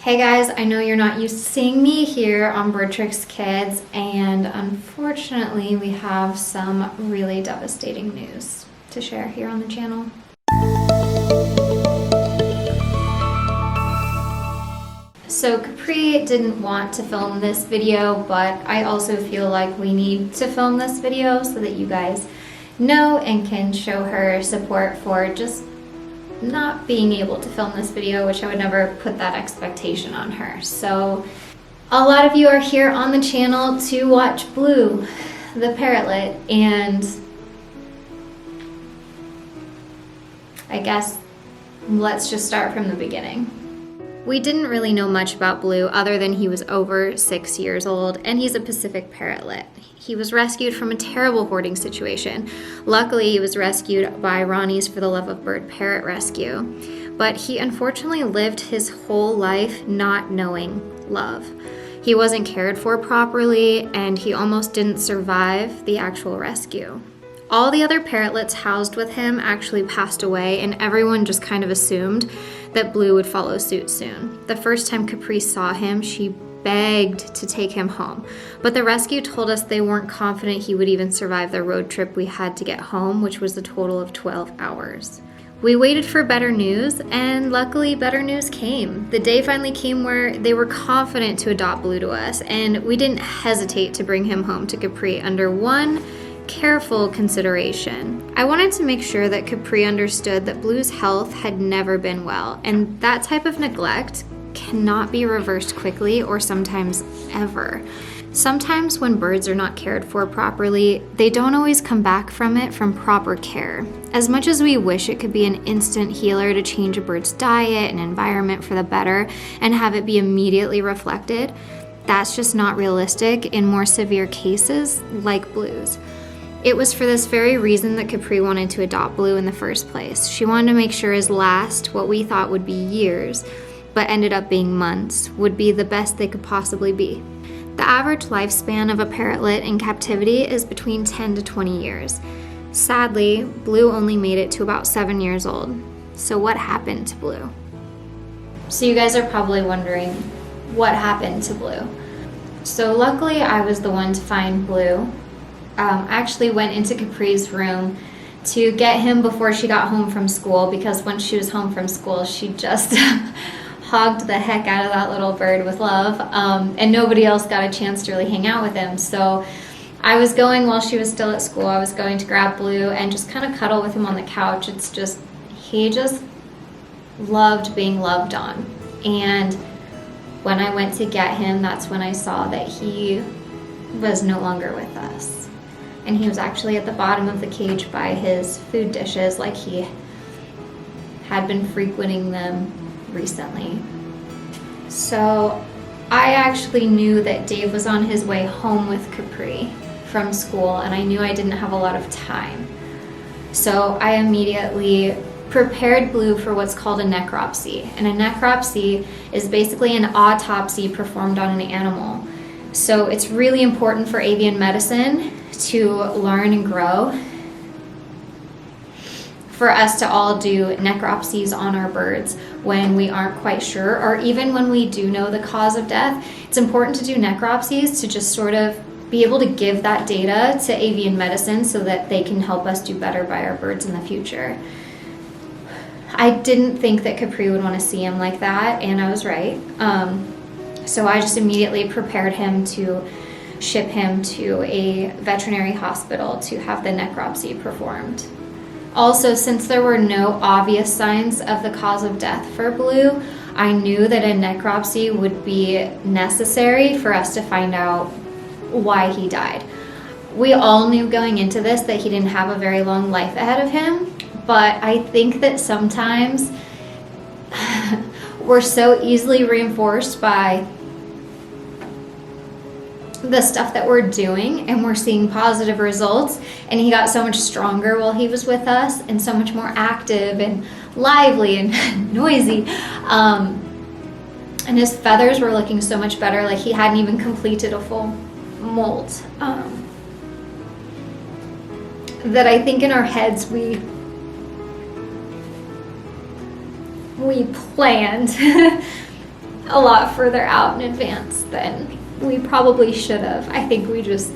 Hey guys, I know you're not used to seeing me here on BirdTricks Kids, and unfortunately we have some really devastating news to share here on the channel. So Capri didn't want to film this video, but I also feel like we need to film this video so that you guys know and can show her support for just not being able to film this video, which I would never put that expectation on her. So a lot of you are here on the channel to watch Blue, the parrotlet, and I guess let's just start from the beginning. We didn't really know much about Blue other than he was over 6 years old and he's a Pacific parrotlet. He was rescued from a terrible hoarding situation. Luckily, he was rescued by Ronnie's For the Love of Bird Parrot Rescue, but he unfortunately lived his whole life not knowing love. He wasn't cared for properly and he almost didn't survive the actual rescue. All the other parrotlets housed with him actually passed away, and everyone just kind of assumed that Blue would follow suit soon. The first time Capri saw him, she begged to take him home, but the rescue told us they weren't confident he would even survive the road trip we had to get home, which was a total of 12 hours. We waited for better news, and luckily better news came. The day finally came where they were confident to adopt Blue to us, and we didn't hesitate to bring him home to Capri under one careful consideration. I wanted to make sure that Capri understood that Blue's health had never been well, and that type of neglect cannot be reversed quickly or sometimes ever. Sometimes when birds are not cared for properly, they don't always come back from it from proper care. As much as we wish it could be an instant healer to change a bird's diet and environment for the better and have it be immediately reflected, that's just not realistic in more severe cases like Blue's. It was for this very reason that Capri wanted to adopt Blue in the first place. She wanted to make sure his last, what we thought would be years, but ended up being months, would be the best they could possibly be. The average lifespan of a parrotlet in captivity is between 10 to 20 years. Sadly, Blue only made it to about 7 years old. So what happened to Blue? So you guys are probably wondering, what happened to Blue? So luckily I was the one to find Blue. I actually went into Capri's room to get him before she got home from school, because once she was home from school, she just hogged the heck out of that little bird with love, and nobody else got a chance to really hang out with him. So I was going, while she was still at school, I was going to grab Blue and just kind of cuddle with him on the couch. He just loved being loved on. And when I went to get him, that's when I saw that he was no longer with us. And he was actually at the bottom of the cage by his food dishes, like he had been frequenting them recently. So I actually knew that Dave was on his way home with Capri from school, and I knew I didn't have a lot of time. So I immediately prepared Blue for what's called a necropsy. And a necropsy is basically an autopsy performed on an animal. So it's really important for avian medicine to learn and grow, for us to all do necropsies on our birds when we aren't quite sure, or even when we do know the cause of death. It's important to do necropsies to just sort of be able to give that data to avian medicine so that they can help us do better by our birds in the future. I didn't think that Capri would want to see him like that, and I was right. So I just immediately prepared him to ship him to a veterinary hospital to have the necropsy performed. Also, since there were no obvious signs of the cause of death for Blue, I knew that a necropsy would be necessary for us to find out why he died. We all knew going into this that he didn't have a very long life ahead of him, but I think that sometimes we're so easily reinforced by the stuff that we're doing, and we're seeing positive results, and he got so much stronger while he was with us, and so much more active and lively and noisy, and his feathers were looking so much better, like he hadn't even completed a full molt, that I think in our heads we planned a lot further out in advance than we probably should have. I think we just,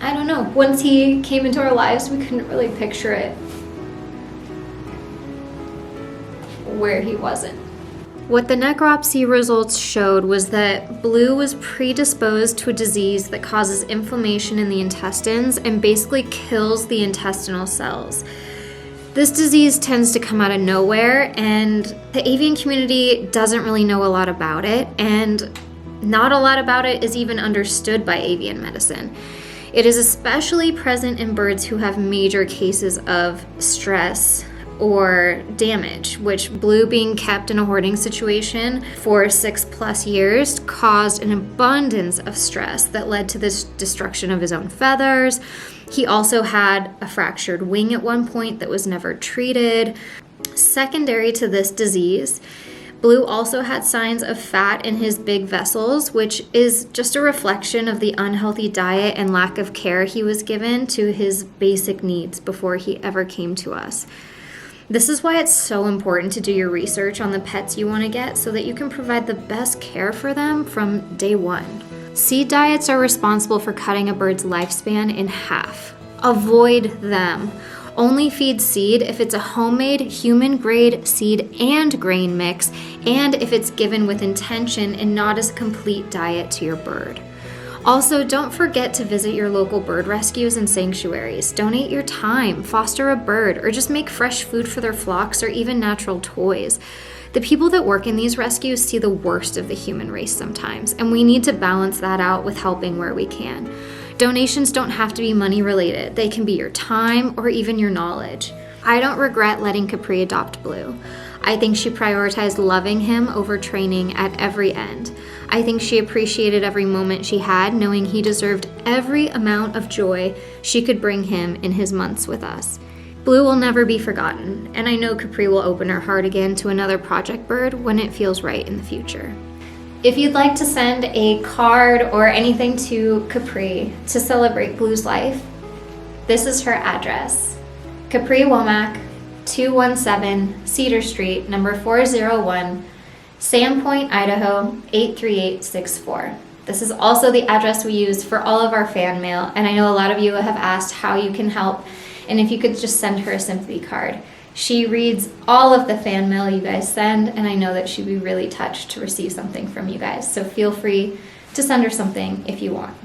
I don't know. Once he came into our lives, we couldn't really picture it where he wasn't. What the necropsy results showed was that Blue was predisposed to a disease that causes inflammation in the intestines and basically kills the intestinal cells. This disease tends to come out of nowhere, and the avian community doesn't really know a lot about it, and not a lot about it is even understood by avian medicine. It is especially present in birds who have major cases of stress or damage, which Blue, being kept in a hoarding situation for 6+ years, caused an abundance of stress that led to this destruction of his own feathers. He also had a fractured wing at one point that was never treated. Secondary to this disease, Blue also had signs of fat in his big vessels, which is just a reflection of the unhealthy diet and lack of care he was given to his basic needs before he ever came to us. This is why it's so important to do your research on the pets you want to get so that you can provide the best care for them from day one. Seed diets are responsible for cutting a bird's lifespan in half. Avoid them. Only feed seed if it's a homemade, human-grade seed and grain mix, and if it's given with intention and not as a complete diet to your bird. Also, don't forget to visit your local bird rescues and sanctuaries. Donate your time, foster a bird, or just make fresh food for their flocks or even natural toys. The people that work in these rescues see the worst of the human race sometimes, and we need to balance that out with helping where we can. Donations don't have to be money related. They can be your time or even your knowledge. I don't regret letting Capri adopt Blue. I think she prioritized loving him over training at every end. I think she appreciated every moment she had, knowing he deserved every amount of joy she could bring him in his months with us. Blue will never be forgotten, and I know Capri will open her heart again to another project bird when it feels right in the future. If you'd like to send a card or anything to Capri to celebrate Blue's life, this is her address. Capri Womach, 217 Cedar Street, number 401, Sandpoint, Idaho, 83864. This is also the address we use for all of our fan mail, and I know a lot of you have asked how you can help, and if you could just send her a sympathy card. She reads all of the fan mail you guys send, and I know that she'd be really touched to receive something from you guys, so feel free to send her something if you want.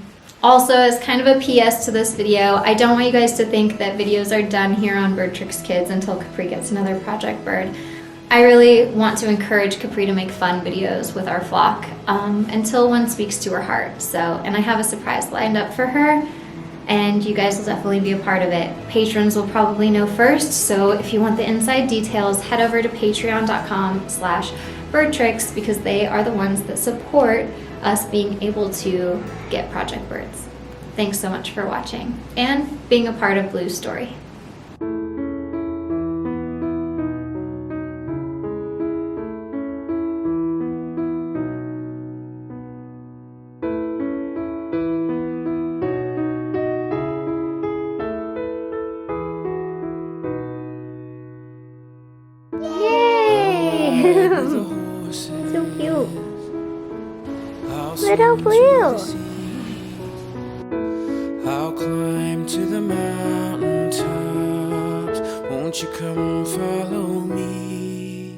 Also, as kind of a PS to this video, I don't want you guys to think that videos are done here on BirdTricks Kids until Capri gets another project bird. I really want to encourage Capri to make fun videos with our flock until one speaks to her heart. And I have a surprise lined up for her, and you guys will definitely be a part of it. Patrons will probably know first, so if you want the inside details, head over to patreon.com/BirdTricks, because they are the ones that support us being able to get project birds. Thanks so much for watching and being a part of Blue's story. Yay! So cute. Little Blue. I'll climb to the mountain tops. Won't you come follow me?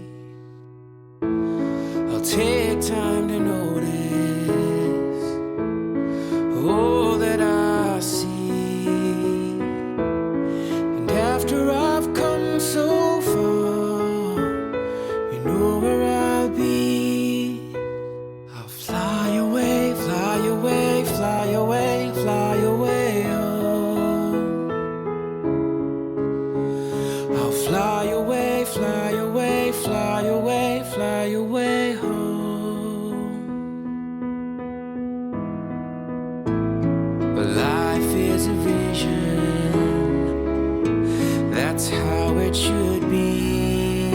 I'll take time to notice all that I see. And after I've come so far, you know where I'll be. I'll fly away, fly away, fly away, fly away home. I'll fly away, fly away, fly away, fly away home. But life is a vision, that's how it should be.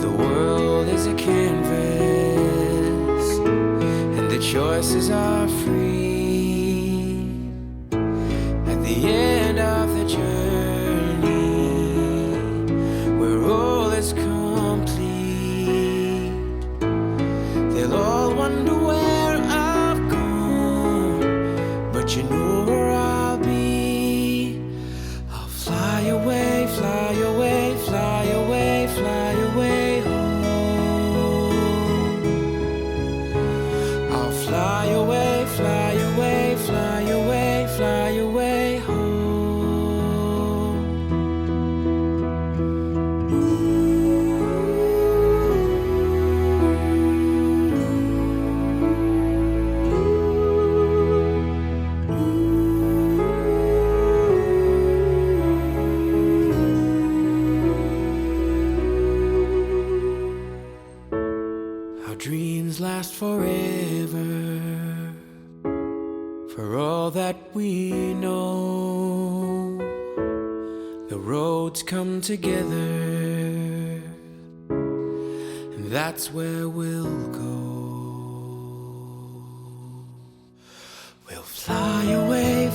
The world is a canvas, and the choices are free. At the end of the journey, where all is complete, dreams last forever. For all that we know, the roads come together, and that's where we'll go. We'll fly away,